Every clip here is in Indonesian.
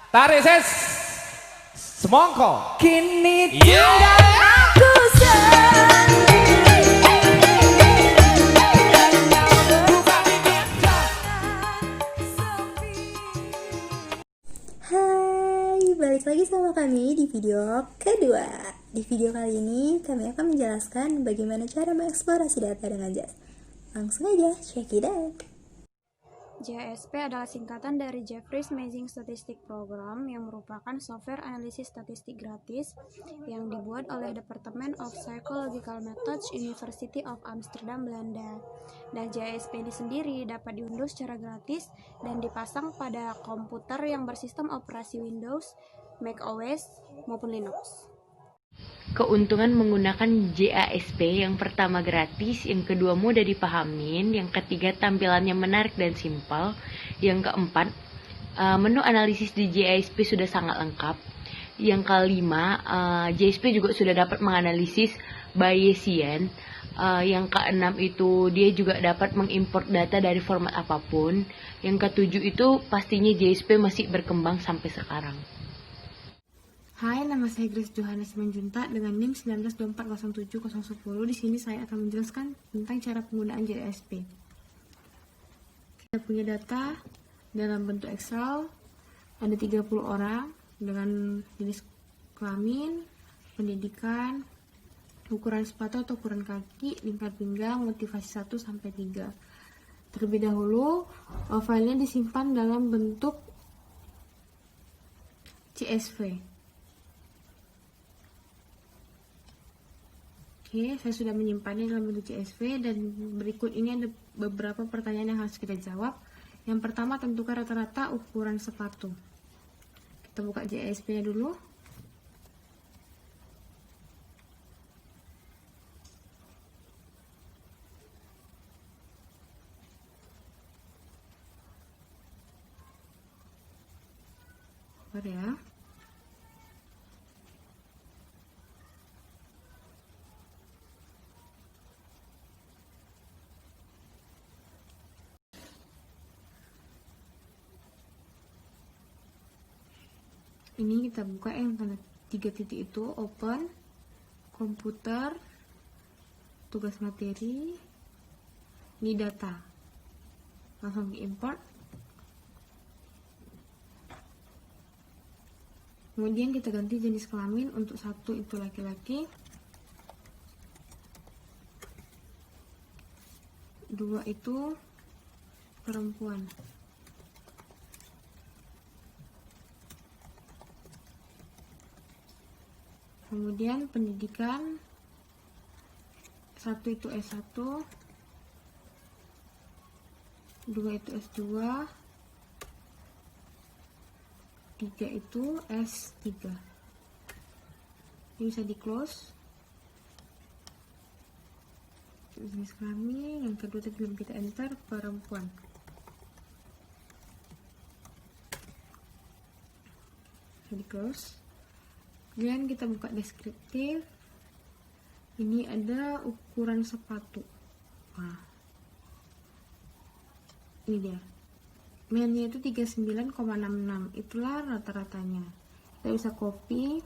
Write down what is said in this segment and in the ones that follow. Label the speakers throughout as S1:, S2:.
S1: Tarik ses. Semongko.
S2: Kini
S1: Yeah.
S2: tinggal aku sendiri.
S3: Hai, balik lagi sama kami di video kedua. Di video kali ini kami akan menjelaskan bagaimana cara mengeksplorasi data dengan JAS. Langsung aja, check it out.
S4: JASP adalah singkatan dari Jefferies Amazing Statistics Program yang merupakan software analisis statistik gratis yang dibuat oleh Department of Psychological Methods University of Amsterdam, Belanda. Dan JASP ini sendiri dapat diunduh secara gratis dan dipasang pada komputer yang bersistem operasi Windows, Mac OS, maupun Linux.
S5: Keuntungan menggunakan JASP: yang pertama gratis, yang kedua mudah dipahamin, yang ketiga tampilannya menarik dan simpel, yang keempat menu analisis di JASP sudah sangat lengkap, yang kelima JASP juga sudah dapat menganalisis Bayesian, yang keenam itu dia juga dapat mengimport data dari format apapun, yang ketujuh itu pastinya JASP masih berkembang sampai sekarang.
S6: Hai, nama saya Grace Johannes Manjunta dengan NIM 192407010. Di sini saya akan menjelaskan tentang cara penggunaan JASP. Kita punya data dalam bentuk Excel, ada 30 orang dengan jenis kelamin, pendidikan, ukuran sepatu atau ukuran kaki, lingkar pinggang, motivasi 1 sampai 3. Terlebih dahulu, filenya disimpan dalam bentuk CSV. Oke, saya sudah menyimpannya dalam bentuk CSV dan berikut ini ada beberapa pertanyaan yang harus kita jawab. Yang pertama, tentukan rata-rata ukuran sepatu. Kita buka JASP-nya dulu. Bentar ya. Ini kita buka yang tanda 3 titik itu, open, komputer, tugas materi, ini data, langsung import. Kemudian kita ganti jenis kelamin, untuk 1 itu laki-laki, 2 itu perempuan. Kemudian pendidikan, 1 itu S1, 2 itu S2, 3 itu S3. Ini bisa di close. Jenis kelamin, yang kedua tadi belum kita enter, perempuan. Bisa di close. Kemudian kita buka deskriptif. Ini ada ukuran sepatu. Nah, ini dia. Meannya itu 39,66. Itulah rata-ratanya. Kita bisa copy.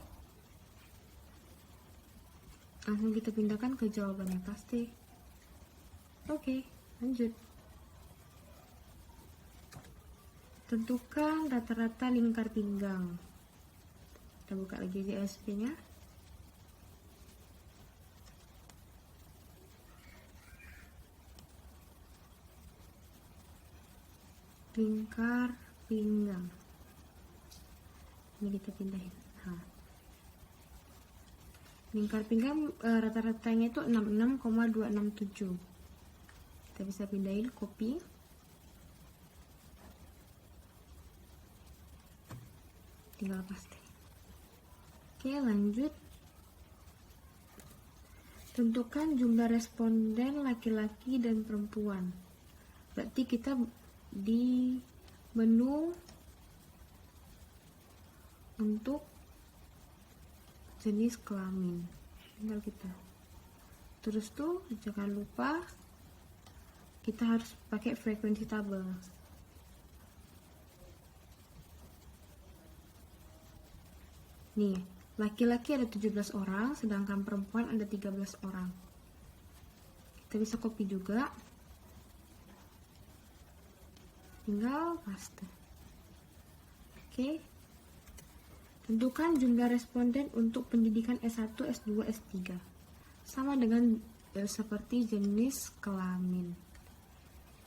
S6: Langsung kita pindahkan ke jawabannya pasti. Oke, lanjut. Tentukan rata-rata lingkar pinggang. Kita buka lagi JASP-nya. Lingkar pinggang. Ini kita pindahin. Lingkar pinggang rata-ratanya itu 66,267. Kita bisa pindahin, copy. Tinggal paste. Oke, lanjut. Tentukan jumlah responden laki-laki dan perempuan. Berarti kita di menu untuk jenis kelamin. Tinggal kita. Terus tuh jangan lupa kita harus pakai frekuensi tabel. Nih, laki-laki ada 17 orang, sedangkan perempuan ada 13 orang. Kita bisa copy juga. Tinggal paste. Oke. Tentukan jumlah responden untuk pendidikan S1, S2, S3. Sama dengan seperti jenis kelamin.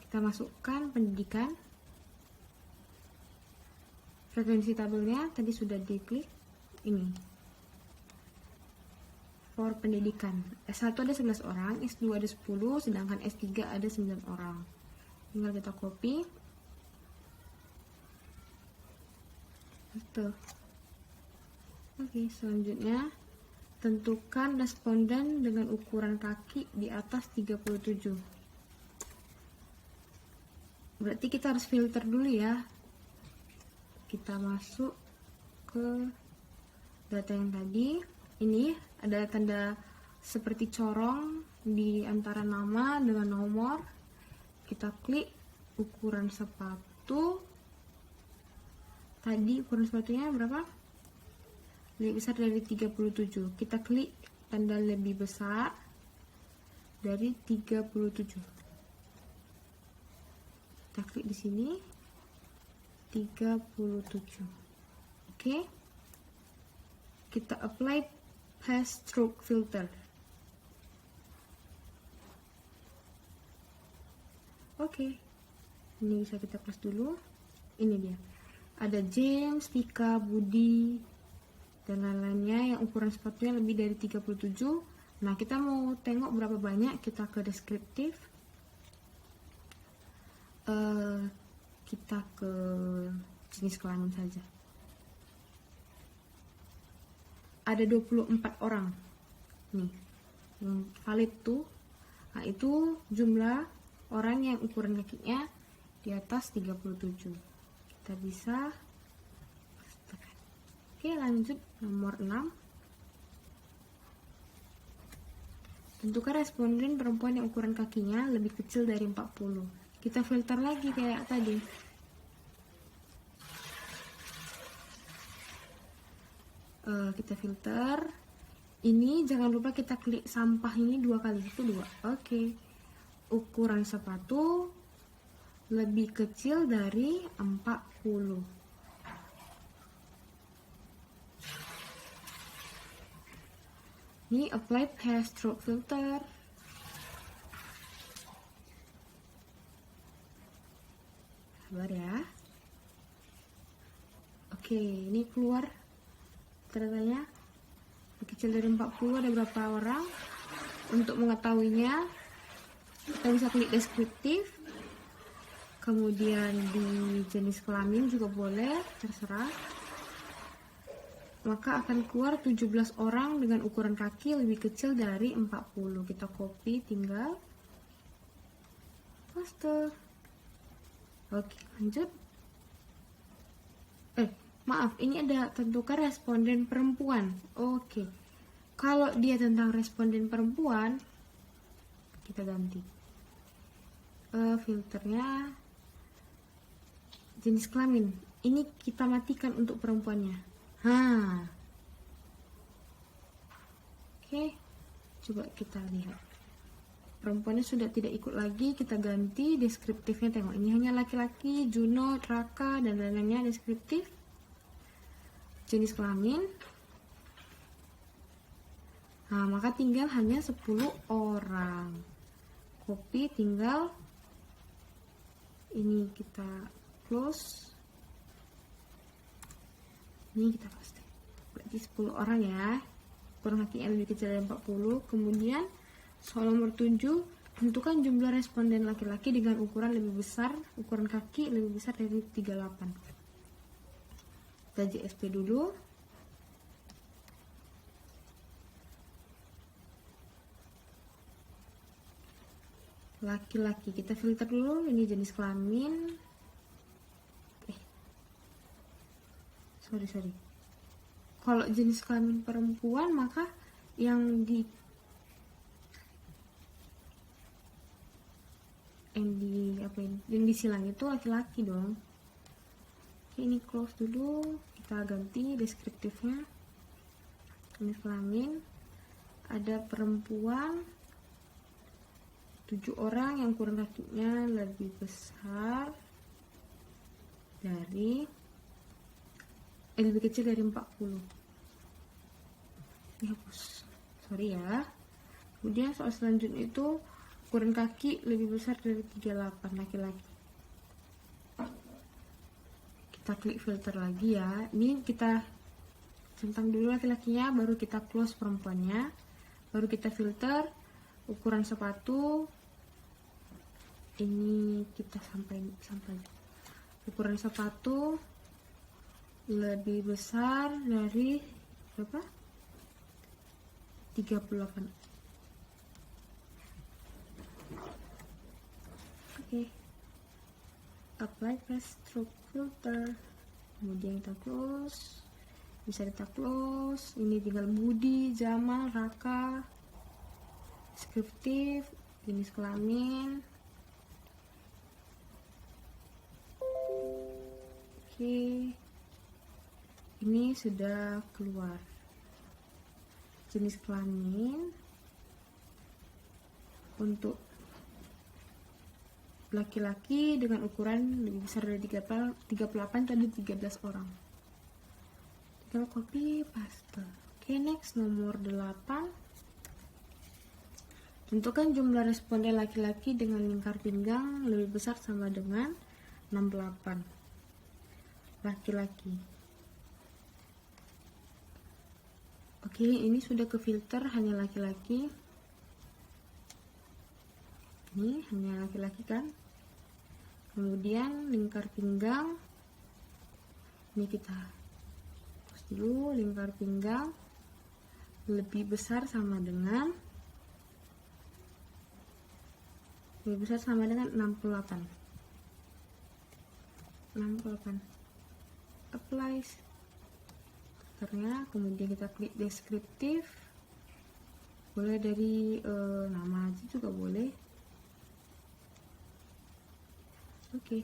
S6: Kita masukkan pendidikan. Frekuensi tabelnya tadi sudah diklik. Ini. For pendidikan. S1 ada 11 orang, S2 ada 10, sedangkan S3 ada 9 orang. Tinggal kita copy. Betul. Oke, selanjutnya tentukan responden dengan ukuran kaki di atas 37. Berarti kita harus filter dulu ya. Kita masuk ke data yang tadi. Ini ada tanda seperti corong di antara nama dengan nomor. Kita klik ukuran sepatu. Tadi ukuran sepatunya berapa? Lebih besar dari 37. Kita klik tanda lebih besar dari 37. Kita klik di sini 37. Oke. Kita apply path stroke filter. Oke. Ini bisa kita close dulu. Ini dia. Ada James, Vika, Budi, dan lain-lainnya yang ukuran sepatunya lebih dari 37. Nah, kita mau tengok berapa banyak, kita ke deskriptif. Kita ke jenis kelamin saja. Ada 24 orang. Nih, yang valid tuh. Nah, itu jumlah orang yang ukuran kakinya di atas 37. Kita bisa. Oke, lanjut nomor 6. Tentukan responden perempuan yang ukuran kakinya lebih kecil dari 40. Kita filter lagi kayak tadi. Kita filter. Ini jangan lupa kita klik sampah ini 2 kali. Itu 2. Oke. Ukuran sepatu lebih kecil dari 40. Ini apply path stroke filter. Sabar ya. Oke, ini keluar tandanya lebih kecil dari 40. Ada berapa orang? Untuk mengetahuinya, kita bisa klik deskriptif. Kemudian di jenis kelamin juga boleh, terserah. Maka akan keluar 17 orang dengan ukuran kaki lebih kecil dari 40. Kita copy, tinggal paste. Oke, lanjut. Maaf, ini ada tentukan responden perempuan. Oke. Kalau dia tentang responden perempuan, kita ganti. Filternya jenis kelamin. Ini kita matikan untuk perempuannya. Oke, coba kita lihat. Perempuannya sudah tidak ikut lagi, kita ganti deskriptifnya. Tengok, ini hanya laki-laki, Juno, Raka, dan lain-lainnya deskriptif. Jenis kelamin. Nah, maka tinggal hanya 10 orang. Copy, tinggal ini kita close. Ini kita paste. Berarti 10 orang ya. Ukuran kakinya lebih kecil dari 40. Kemudian soal nomor 7, tentukan jumlah responden laki-laki dengan ukuran lebih besar, ukuran kaki lebih besar dari 38. Kita JSP dulu. Laki-laki kita filter dulu. Ini jenis kelamin. Sorry. Kalau jenis kelamin perempuan, maka yang disilang itu laki-laki dong. Oke, ini close dulu. Kita ganti deskriptifnya. jenis kelamin, ada perempuan 7 orang yang ukuran kakinya lebih besar dari lebih kecil dari 40. Ini hapus, sorry ya. Kemudian soal selanjutnya itu ukuran kaki lebih besar dari 38 laki-laki. Kita klik filter lagi ya. Ini kita centang dulu laki-lakinya, baru kita close perempuannya, baru kita filter ukuran sepatu. Ini kita sampai ukuran sepatu lebih besar dari berapa? 38. Oke. Apply paste stroke filter. Kemudian kita close. Bisa kita close. Ini tinggal Budi, Jamal, Raka, deskriptif, jenis kelamin. Oke, ini sudah keluar jenis kelamin untuk laki-laki dengan ukuran lebih besar dari 38 tadi 13 orang. Tinggal copy paste. Oke, next nomor 8. Tentukan jumlah responden laki-laki dengan lingkar pinggang lebih besar sama dengan 68. Laki-laki. Oke, ini sudah ke filter hanya laki-laki. Ini hanya laki-laki kan. Kemudian lingkar pinggang. Ini kita hapus dulu, lingkar pinggang lebih besar sama dengan 68. Apply filternya, kemudian kita klik deskriptif, boleh dari nama aja juga boleh. Oke.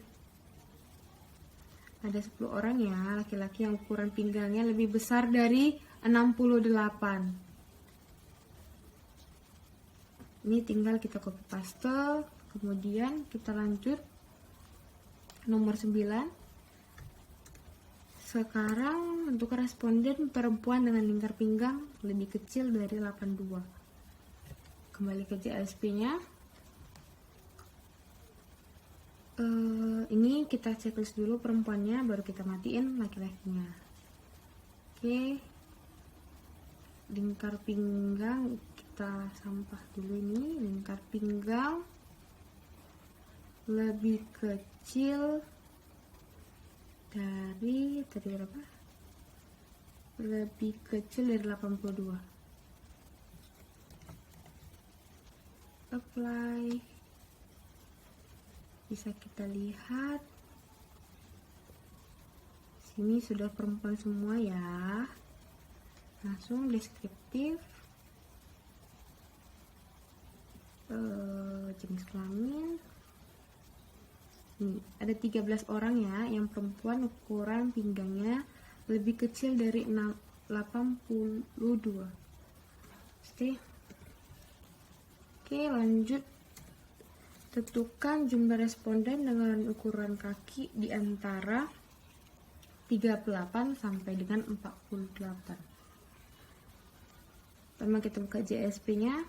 S6: Ada 10 orang ya laki-laki yang ukuran pinggangnya lebih besar dari 68. Ini tinggal kita copy paste, kemudian kita lanjut nomor 9. Sekarang untuk responden perempuan dengan lingkar pinggang lebih kecil dari 82. Kembali ke JSP-nya. Ini kita checklist dulu perempuannya, baru kita matiin laki-lakinya. Oke. Lingkar pinggang kita sampah dulu ini. Lingkar pinggang lebih kecil dari tadi berapa? Lebih kecil dari 82. Apply. Bisa kita lihat sini sudah perempuan semua ya. Langsung deskriptif, jenis kelamin. Nih, ada 13 orang ya yang perempuan ukuran pinggangnya lebih kecil dari 82. Oke, lanjut. Tentukan jumlah responden dengan ukuran kaki di antara 38 sampai dengan 48. Pertama kita buka JSP-nya.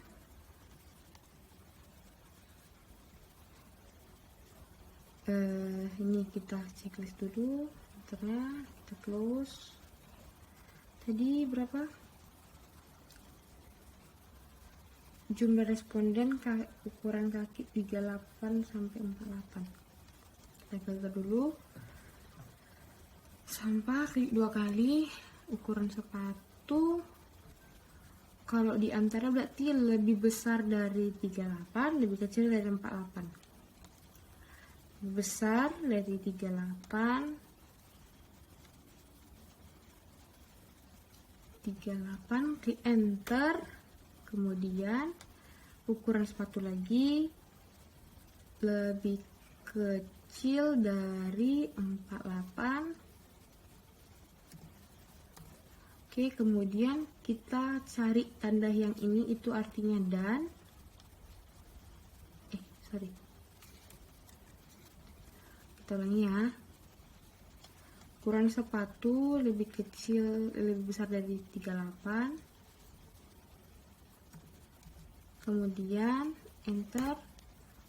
S6: Ini kita checklist dulu, filternya kita close. Tadi berapa? Jumlah responden ukuran kaki 38 sampai 48. Kita filter dulu. Sampah klik 2 kali. Ukuran sepatu kalau di antara berarti lebih besar dari 38, lebih kecil dari 48. Besar dari 38 klik enter, kemudian ukuran sepatu lagi lebih kecil dari 48. Oke, kemudian kita cari tanda yang ini, itu artinya dan. Kita ulangi ya. Ukuran sepatu lebih besar dari 38. Kemudian enter.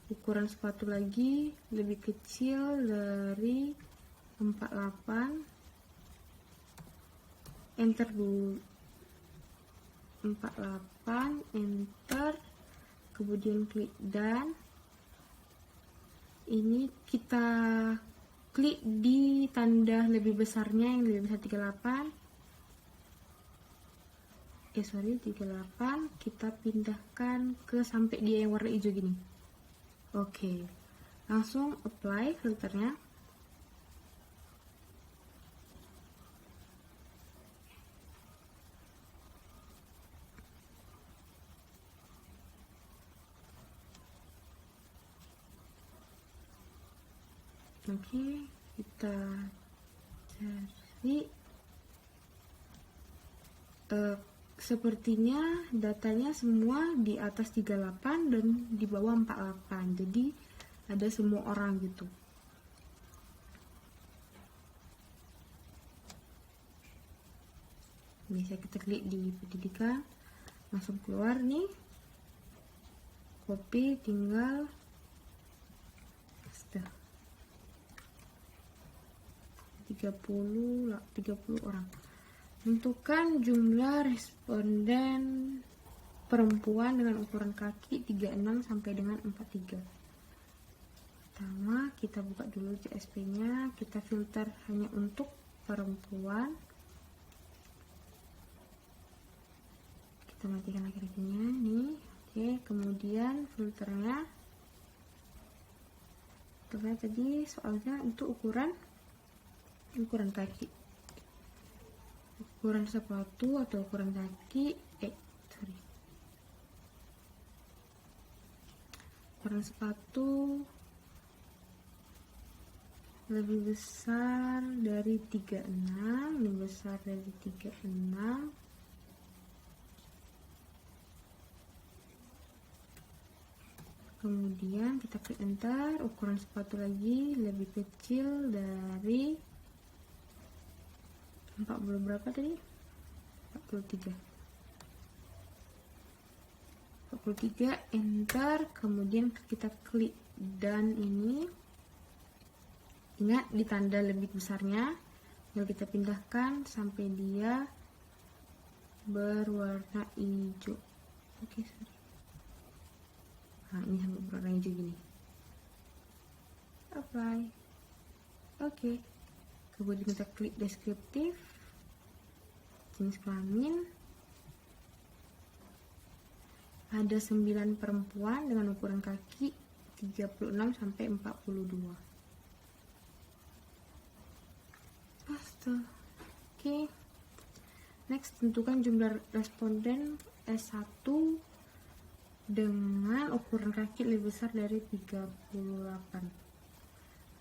S6: Ukuran sepatu lagi lebih kecil dari 48. Enter dulu. 48, enter. Kemudian klik dan. Ini kita klik di tanda lebih besarnya yang lebih besar 38. 38, kita pindahkan ke sampai dia yang warna hijau gini. Oke, langsung apply filternya. Oke, kita cari. Sepertinya datanya semua di atas 38 dan di bawah 48. Jadi ada semua orang gitu. Bisa kita klik di pendidikan, langsung keluar nih. Copy, tinggal paste. 30 orang. Tentukan jumlah responden perempuan dengan ukuran kaki 36 sampai dengan 43. Pertama, kita buka dulu JSP-nya, kita filter hanya untuk perempuan. Kita matikan laki-lakinya nih. Oke, kemudian filternya. Tadi soalnya untuk ukuran kaki. Ukuran sepatu atau ukuran kaki ukuran sepatu lebih besar dari 36, lebih besar dari 36. Kemudian kita klik enter. Ukuran sepatu lagi lebih kecil dari 40 berapa tadi? 43, enter. Kemudian kita klik dan ini. Ingat di tanda lebih besarnya, lalu kita pindahkan sampai dia berwarna hijau. Oke, sorry. Nah, ini sampai berwarna hijau gini. Apply. Oke. Kemudian kita klik deskriptif, jenis kelamin. Ada 9 perempuan dengan ukuran kaki 36 sampai 42. Oke. Next, tentukan jumlah responden S1 dengan ukuran kaki lebih besar dari 38.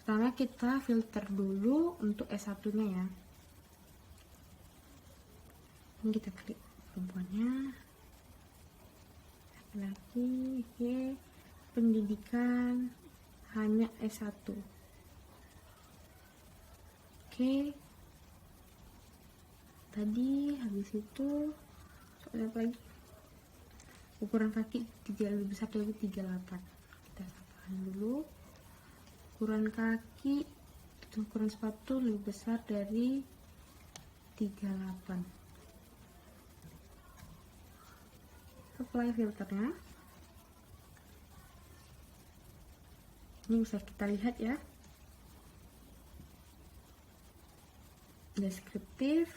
S6: Pertama kita filter dulu untuk S1-nya ya. Ini kita klik perempuannya, laki-laki, oke. Pendidikan hanya S1. Oke. Tadi habis itu soal apa lagi? Ukuran kaki lebih besar dari 38. Kita tambahkan dulu. Ukuran kaki, ukuran sepatu lebih besar dari 38. Apply filternya. Ini bisa kita lihat ya. Deskriptif,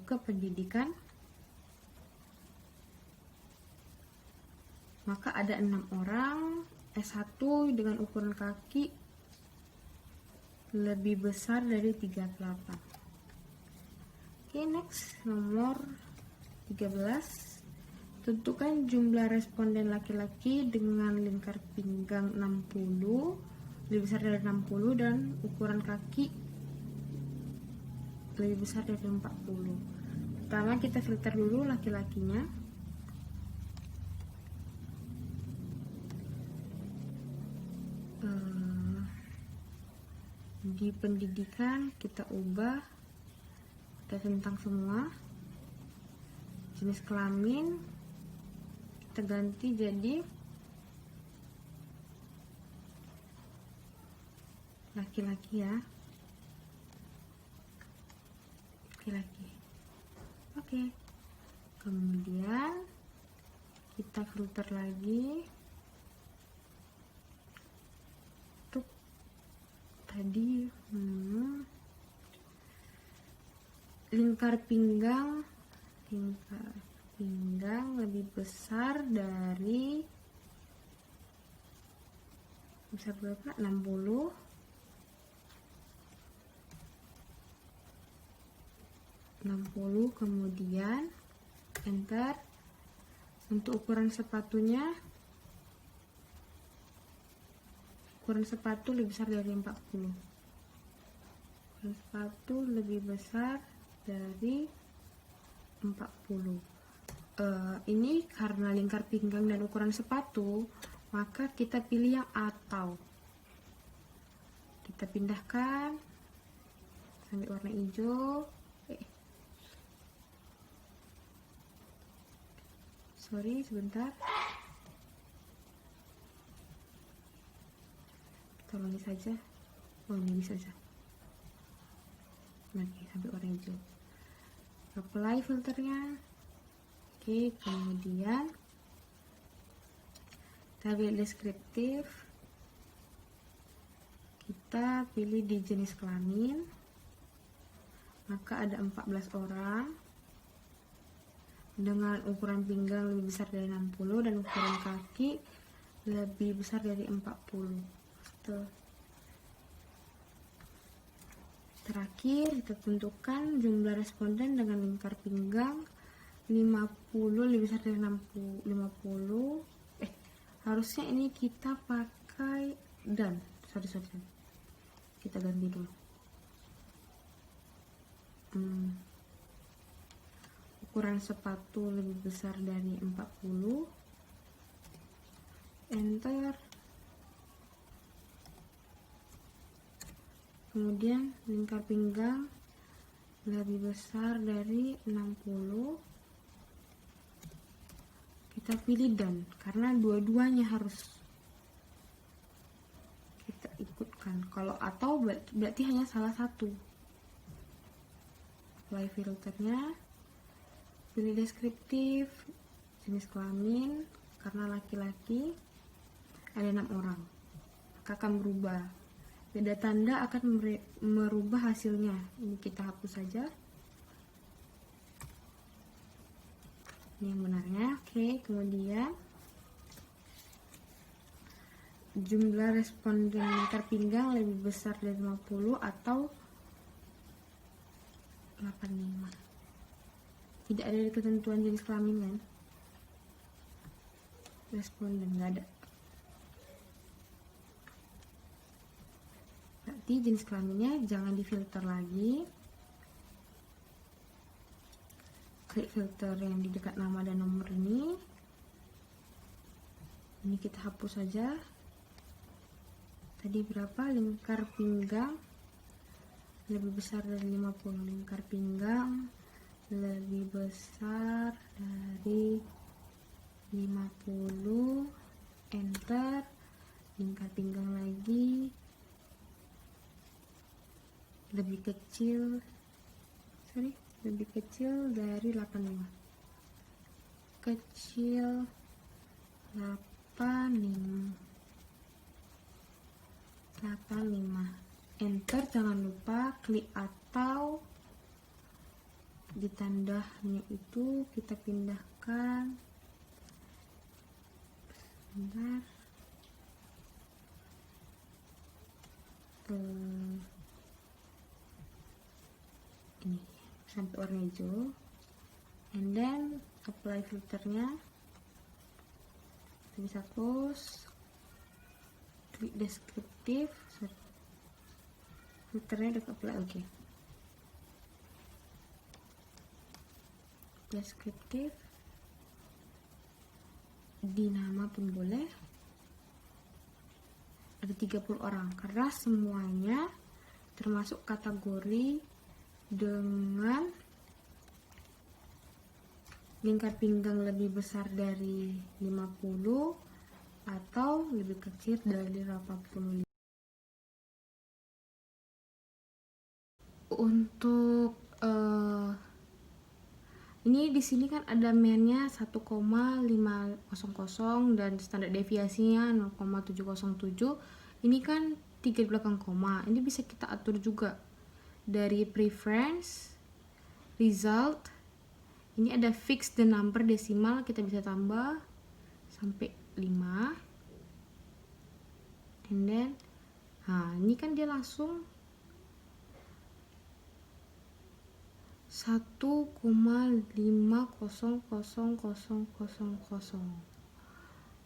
S6: ke pendidikan. Maka ada 6 orang S1 dengan ukuran kaki lebih besar dari 38. Oke, next, nomor 13. Tentukan jumlah responden laki-laki dengan lingkar pinggang 60, lebih besar dari 60 dan ukuran kaki lebih besar dari 40. Pertama kita filter dulu laki-lakinya. Di pendidikan kita ubah, kita tentang semua. Jenis kelamin kita ganti jadi laki-laki ya, laki-laki. Oke. Kemudian kita filter lagi. Tuh tadi lingkar pinggang lebih besar dari besar berapa? 60. Kemudian enter. Untuk ukuran sepatunya, ukuran sepatu lebih besar dari 40. Ukuran sepatu lebih besar dari 40. Ini karena lingkar pinggang dan ukuran sepatu, maka kita pilih yang atau. Kita pindahkan sampai warna hijau. Sorry, sebentar. Kita ulangi saja. Oh, ini saja. Oke, sampai warna hijau. Apply filternya. Oke, kemudian kita pilih deskriptif. Kita pilih di jenis kelamin. Maka ada 14 orang. Dengan ukuran pinggang lebih besar dari 60 dan ukuran kaki lebih besar dari 40. Tuh. Terakhir kita tentukan jumlah responden dengan lingkar pinggang 50 lebih besar dari 50. Harusnya ini kita pakai dan sorry. Kita ganti dulu. Ukuran sepatu lebih besar dari 40. Enter. Kemudian lingkar pinggang lebih besar dari 60. Kita pilih dan karena dua-duanya harus kita ikutkan. Kalau atau berarti hanya salah satu. Apply filternya. Pilih deskriptif, jenis kelamin, karena laki-laki ada 6 orang, maka akan berubah. Beda tanda akan merubah hasilnya. Ini kita hapus saja. Ini yang benarnya. Oke, kemudian jumlah responden lingkar pinggang lebih besar dari 50 atau 85. Tidak ada ketentuan jenis kelamin kan? Responden nggak ada. Berarti jenis kelaminnya jangan difilter lagi. Klik filter yang di dekat nama dan nomor ini. Ini kita hapus saja. Tadi berapa? Lingkar pinggang lebih besar dari 50. Lingkar pinggang lebih besar dari 50. Enter. Lingkar pinggang lagi lebih kecil dari 85. Kecil 85. Enter. Jangan lupa klik atau di tandanya itu kita pindahkan. Sebentar. Ini sampai warna hijau, and then apply filternya. Kita bisa close, klik deskriptif, filternya udah apply. Oke. deskriptif, dinama pun boleh. Ada 30 orang karena semuanya termasuk kategori dengan lingkar pinggang lebih besar dari 50 atau lebih kecil dari 85. Untuk ini di sini kan ada mainnya 1,500 dan standar deviasinya 0,707. Ini kan 3 di belakang koma. Ini bisa kita atur juga dari preference, result. Ini ada fix the number desimal, kita bisa tambah sampai 5. And then, ini kan dia langsung 1,5000000.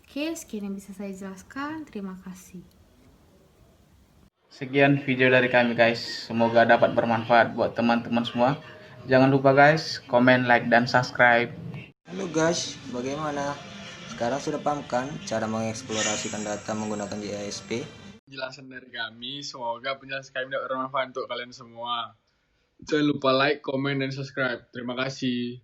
S6: Oke, sekian yang bisa saya jelaskan. Terima kasih.
S1: Sekian video dari kami guys, semoga dapat bermanfaat buat teman-teman semua. Jangan lupa guys, komen, like, dan subscribe.
S2: Halo guys, bagaimana? Sekarang sudah paham kan cara mengeksplorasikan data menggunakan JASP?
S7: Penjelasan dari kami, semoga penjelasan kami dapat bermanfaat untuk kalian semua. Jangan lupa like, komen, dan subscribe. Terima kasih.